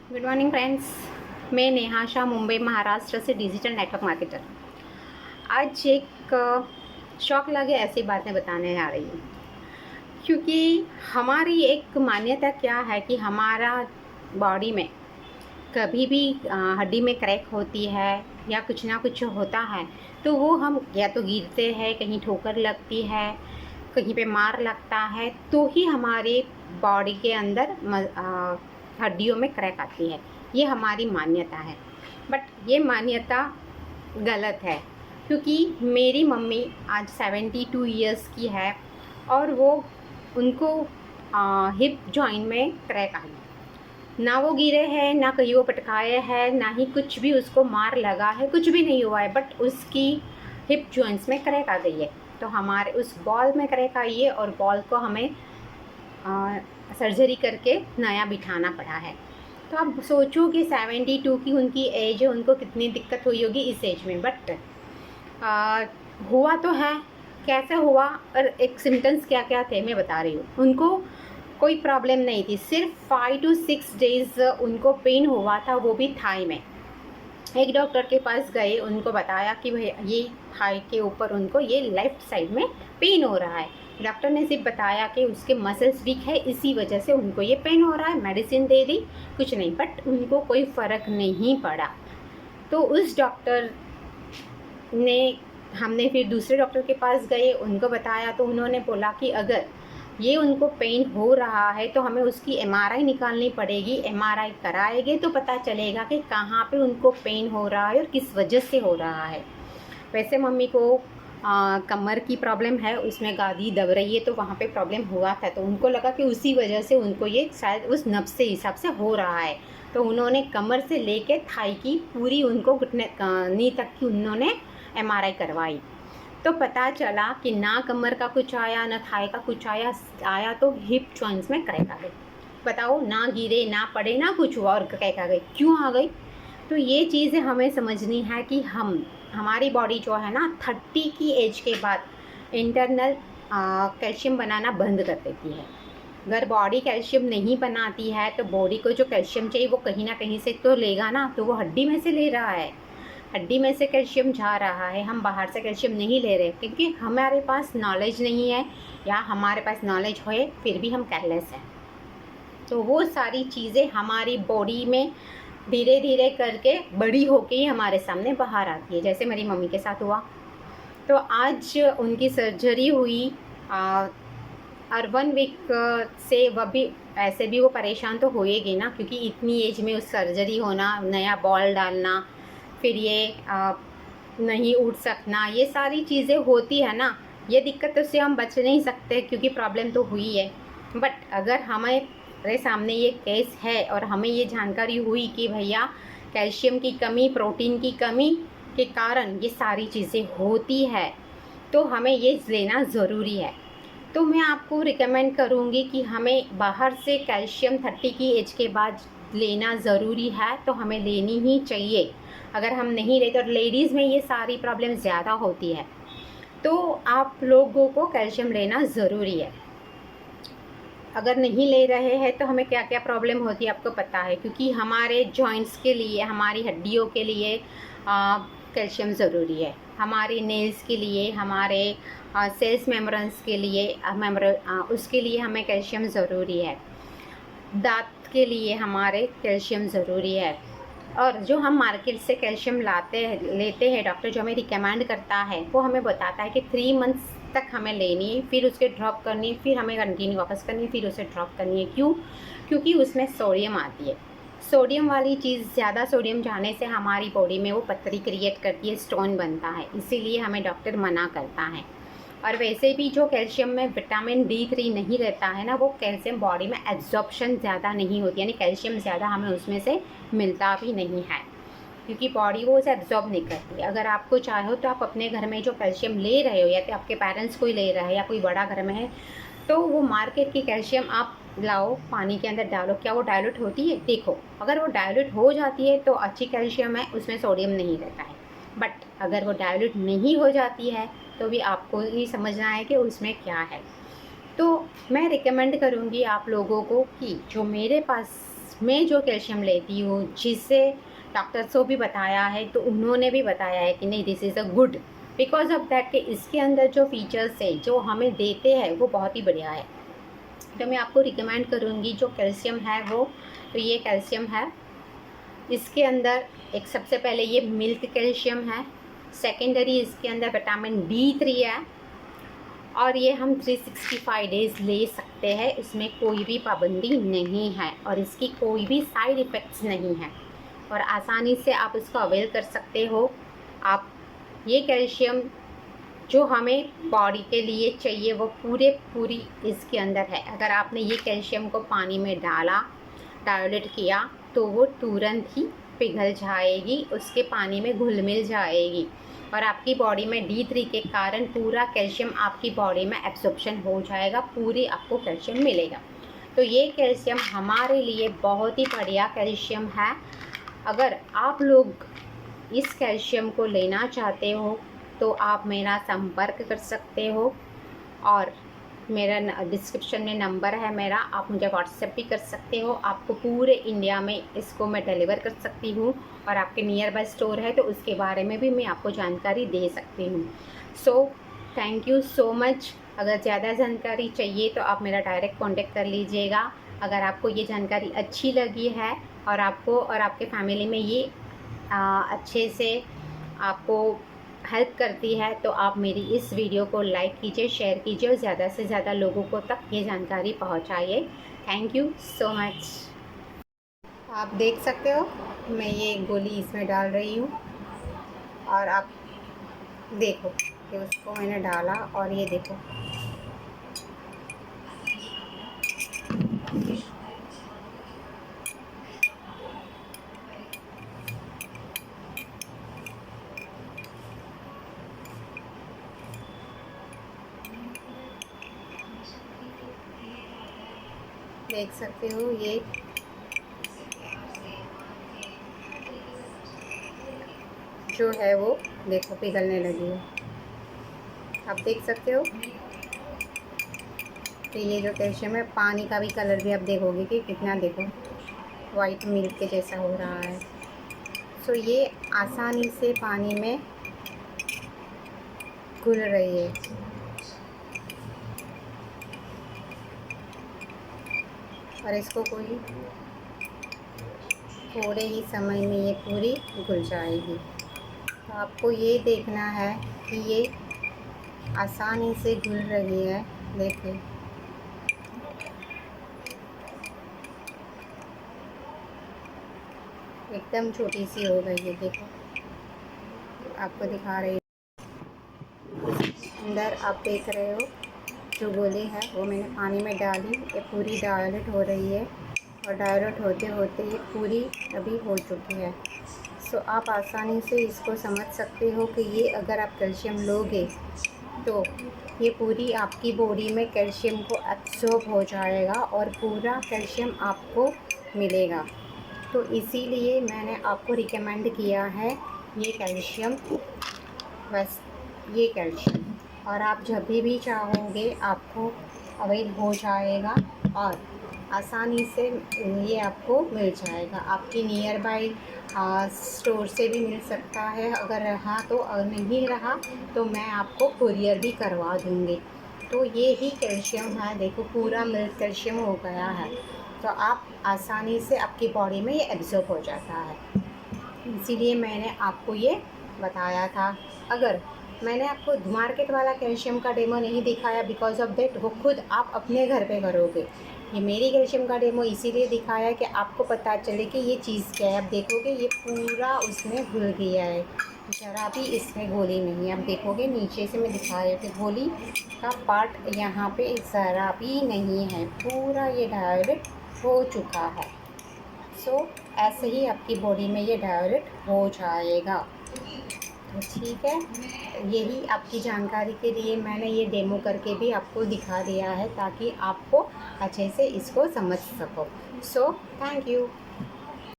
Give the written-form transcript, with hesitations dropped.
Good morning friends. मैं नेहा शाह मुंबई महाराष्ट्र से digital network marketer. आज एक शौक लगे ऐसी बातें बताने आ रही हूँ, क्योंकि हमारी एक मान्यता क्या है कि हमारा बॉडी में कभी भी हड्डी में क्रैक होती है या कुछ ना कुछ होता है तो वो हम या तो गिरते हैं, कहीं ठोकर लगती है, कहीं पे मार लगता है तो ही हमारे बॉडी के अंदर हड्डियों में क्रैक आती है। ये हमारी मान्यता है, बट ये मान्यता गलत है, क्योंकि मेरी मम्मी आज 72 ईयर्स की है और वो उनको हिप जॉइंट में क्रैक आई। ना वो गिरे हैं, ना कहीं वो पटकाए हैं, ना ही कुछ भी उसको मार लगा है, कुछ भी नहीं हुआ है, बट उसकी हिप जॉइंट्स में क्रैक आ गई है। तो हमारे उस बॉल में क्रैक आई है और बॉल को हमें सर्जरी करके नया बिठाना पड़ा है। तो आप सोचो कि 72 की उनकी एज है, उनको कितनी दिक्कत हुई होगी इस एज में। बट हुआ तो है, कैसे हुआ और एक सिम्टम्स क्या क्या थे मैं बता रही हूँ। उनको कोई प्रॉब्लम नहीं थी, सिर्फ 5 to 6 डेज़ उनको पेन हुआ था, वो भी थाई में। एक डॉक्टर के पास गए, उनको बताया कि भाई ये थाई के ऊपर उनको ये लेफ़्ट साइड में पेन हो रहा है। डॉक्टर ने सिर्फ बताया कि उसके मसल्स वीक है, इसी वजह से उनको ये पेन हो रहा है, मेडिसिन दे दी, कुछ नहीं, बट उनको कोई फ़र्क नहीं पड़ा। तो उस डॉक्टर ने हमने फिर दूसरे डॉक्टर के पास गए, उनको बताया तो उन्होंने बोला कि अगर ये उनको पेन हो रहा है तो हमें उसकी एमआरआई निकालनी पड़ेगी। एमआरआई कराएंगे तो पता चलेगा कि कहाँ पे उनको पेन हो रहा है और किस वजह से हो रहा है। वैसे मम्मी को कमर की प्रॉब्लम है, उसमें गादी दब रही है, तो वहाँ पे प्रॉब्लम हुआ था, तो उनको लगा कि उसी वजह से उनको ये शायद उस नब्ज़ से हिसाब से हो रहा है। तो उन्होंने कमर से लेके थाई की पूरी उनको घुटने नी तक की उन्होंने एमआरआई करवाई। तो पता चला कि ना कमर का कुछ आया, ना थाई का कुछ आया तो हिप जॉइंट्स में क्रैक आ गई। बताओ, ना गिरे, ना पड़े, ना कुछ हुआ और क्रैक आ गई। क्यों आ गई? तो ये चीज़ें हमें समझनी है कि हमारी बॉडी जो है ना 30 की एज के बाद इंटरनल कैल्शियम बनाना बंद कर देती है। अगर बॉडी कैल्शियम नहीं बनाती है तो बॉडी को जो कैल्शियम चाहिए वो कहीं ना कहीं से तो लेगा ना, तो वो हड्डी में से ले रहा है। हड्डी में से कैल्शियम जा रहा है, हम बाहर से कैल्शियम नहीं ले रहे, क्योंकि हमारे पास नॉलेज नहीं है, या हमारे पास नॉलेज है फिर भी हम केयरलेस हैं। तो वो सारी चीज़ें हमारी बॉडी में धीरे धीरे करके बड़ी होके ही हमारे सामने बाहर आती है, जैसे मेरी मम्मी के साथ हुआ। तो आज उनकी सर्जरी हुई और 1 वीक से वह भी ऐसे भी वो परेशान तो होएगी ना, क्योंकि इतनी एज में उस सर्जरी होना, नया बॉल डालना, फिर ये नहीं उठ सकना, ये सारी चीज़ें होती है ना। ये दिक्कत से हम बच नहीं सकते, क्योंकि प्रॉब्लम तो हुई है। बट अगर हमारे सामने ये केस है और हमें ये जानकारी हुई कि भैया कैल्शियम की कमी, प्रोटीन की कमी के कारण ये सारी चीज़ें होती है, तो हमें ये लेना ज़रूरी है। तो मैं आपको रिकमेंड करूँगी कि हमें बाहर से कैल्शियम 30 की एज के बाद लेना ज़रूरी है, तो हमें लेनी ही चाहिए। अगर हम नहीं लेते, और लेडीज़ में ये सारी प्रॉब्लम ज़्यादा होती है, तो आप लोगों को कैल्शियम लेना ज़रूरी है। अगर नहीं ले रहे हैं तो हमें क्या क्या प्रॉब्लम होती है आपको पता है, क्योंकि हमारे जॉइंट्स के लिए, हमारी हड्डियों के लिए कैल्शियम ज़रूरी है, हमारे नेल्स के लिए, हमारे सेल्स मेम्ब्रेन्स के लिए, उसके लिए हमें कैल्शियम ज़रूरी है। दांत के लिए हमारे कैल्शियम ज़रूरी है। और जो हम मार्केट से कैल्शियम लेते हैं, डॉक्टर जो हमें रिकमेंड करता है वो हमें बताता है कि 3 मंथ्स तक हमें लेनी है, फिर उसके ड्रॉप करनी है, फिर हमें कंटिन्यू वापस करनी है, फिर उसे ड्रॉप करनी है। क्यों? क्योंकि उसमें सोडियम आती है। सोडियम वाली चीज़, ज़्यादा सोडियम जाने से हमारी बॉडी में वो पथरी क्रिएट करती है, स्टोन बनता है, इसीलिए हमें डॉक्टर मना करता है। और वैसे भी जो कैल्शियम में विटामिन D3 नहीं रहता है ना, वो कैल्शियम बॉडी में एब्जॉर्प्शन ज़्यादा नहीं होती, यानी कैल्शियम ज़्यादा हमें उसमें से मिलता भी नहीं है, क्योंकि बॉडी वो उसे एब्जॉर्ब नहीं करती। अगर आपको चाहो तो आप अपने घर में जो कैल्शियम ले रहे हो, या तो आपके पेरेंट्स कोई ले रहा है या कोई बड़ा घर में है, तो वो मार्केट की कैल्शियम आप लाओ, पानी के अंदर डालो, क्या वो डायल्यूट होती है? देखो, अगर वो डायल्यूट हो जाती है तो अच्छी कैल्शियम है, उसमें सोडियम नहीं रहता है। बट अगर वो डायल्यूट नहीं हो जाती है तो भी आपको ही समझना है कि उसमें क्या है। तो मैं रिकमेंड करूँगी आप लोगों को कि जो मेरे पास मैं जो कैल्शियम लेती हूँ, जिससे डॉक्टर्स को भी बताया है, तो उन्होंने भी बताया है कि नहीं, this is a good, because of that कि इसके अंदर जो फीचर्स है जो हमें देते हैं वो बहुत ही बढ़िया है। तो मैं आपको रिकमेंड करूँगी जो कैल्शियम है वो, तो ये कैल्शियम है। इसके अंदर एक सबसे पहले ये मिल्क कैल्शियम है, सेकेंडरी इसके अंदर विटामिन D3 है, और ये हम 365 डेज़ ले सकते हैं, इसमें कोई भी पाबंदी नहीं है और इसकी कोई भी साइड इफ़ेक्ट्स नहीं है और आसानी से आप इसको अवेल कर सकते हो। आप ये कैल्शियम जो हमें बॉडी के लिए चाहिए वो पूरी इसके अंदर है। अगर आपने ये कैल्शियम को पानी में डाला, डाइल्यूट किया, तो वो तुरंत ही पिघल जाएगी, उसके पानी में घुल मिल जाएगी और आपकी बॉडी में D3 के कारण पूरा कैल्शियम आपकी बॉडी में एब्जॉर्प्शन हो जाएगा, पूरी आपको कैल्शियम मिलेगा। तो ये कैल्शियम हमारे लिए बहुत ही बढ़िया कैल्शियम है। अगर आप लोग इस कैल्शियम को लेना चाहते हो तो आप मेरा संपर्क कर सकते हो और मेरा डिस्क्रिप्शन में नंबर है मेरा, आप मुझे व्हाट्सएप भी कर सकते हो। आपको पूरे इंडिया में इसको मैं डिलीवर कर सकती हूँ और आपके नियर बाय स्टोर है तो उसके बारे में भी मैं आपको जानकारी दे सकती हूँ। So thank you so much. अगर ज़्यादा जानकारी चाहिए तो आप मेरा डायरेक्ट कांटेक्ट कर लीजिएगा। अगर आपको ये जानकारी अच्छी लगी है और आपको और आपके फैमिली में ये अच्छे से आपको हेल्प करती है तो आप मेरी इस वीडियो को लाइक कीजिए, शेयर कीजिए और ज़्यादा से ज़्यादा लोगों को तक ये जानकारी पहुंचाइए। Thank you so much. आप देख सकते हो मैं ये गोली इसमें डाल रही हूँ और आप देखो कि उसको मैंने डाला और ये देखो देख सकते हो ये जो है वो देखो पिघलने लगी है। आप देख सकते हो कि ये जो कैल्शियम है, पानी का भी कलर भी आप देखोगे कि कितना देखो वाइट मिल्क के जैसा हो रहा है। सो ये आसानी से पानी में घुल रही है और इसको कोई थोड़े ही समय में ये पूरी घुल जाएगी। तो आपको ये देखना है कि ये आसानी से घुल रही है। देखिए एकदम छोटी सी हो गई है, देखो आपको दिखा रही हूँ। अंदर आप देख रहे हो जो गोली है वो मैंने पानी में डाली, ये पूरी डाइल्यूट हो रही है और डाइल्यूट होते होते ये पूरी अभी हो चुकी है। सो आप आसानी से इसको समझ सकते हो कि ये अगर आप कैल्शियम लोगे तो ये पूरी आपकी बॉडी में कैल्शियम को एब्सॉर्ब हो जाएगा और पूरा कैल्शियम आपको मिलेगा। तो इसीलिए मैंने आपको रिकमेंड किया है ये कैल्शियम, बस ये कैल्शियम, और आप जब भी चाहोगे आपको अवेल हो जाएगा और आसानी से ये आपको मिल जाएगा। आपकी नियर बाय स्टोर से भी मिल सकता है, अगर रहा तो, अगर नहीं रहा तो मैं आपको कुरियर भी करवा दूँगी। तो ये ही कैल्शियम है, देखो पूरा मिल्क कैल्शियम हो गया है, तो आप आसानी से आपकी बॉडी में ये एब्जॉर्ब हो जाता है। इसीलिए मैंने आपको ये बताया था। अगर मैंने आपको मार्केट वाला कैल्शियम का डेमो नहीं दिखाया बिकॉज ऑफ दैट वो खुद आप अपने घर पे करोगे। ये मेरी कैल्शियम का डेमो इसीलिए दिखाया कि आपको पता चले कि ये चीज़ क्या है। आप देखोगे ये पूरा उसमें घुल गया है, ज़रा भी इसमें गोली नहीं है। आप देखोगे नीचे से मैं दिखा रही हूँ कि गोली का पार्ट यहाँ पे ज़रा भी नहीं है, पूरा ये डाइल्यूट हो चुका है। सो ऐसे ही आपकी बॉडी में ये डाइल्यूट हो जाएगा। तो ठीक है, यही आपकी जानकारी के लिए मैंने ये डेमो करके भी आपको दिखा दिया है ताकि आपको अच्छे से इसको समझ सको। So thank you.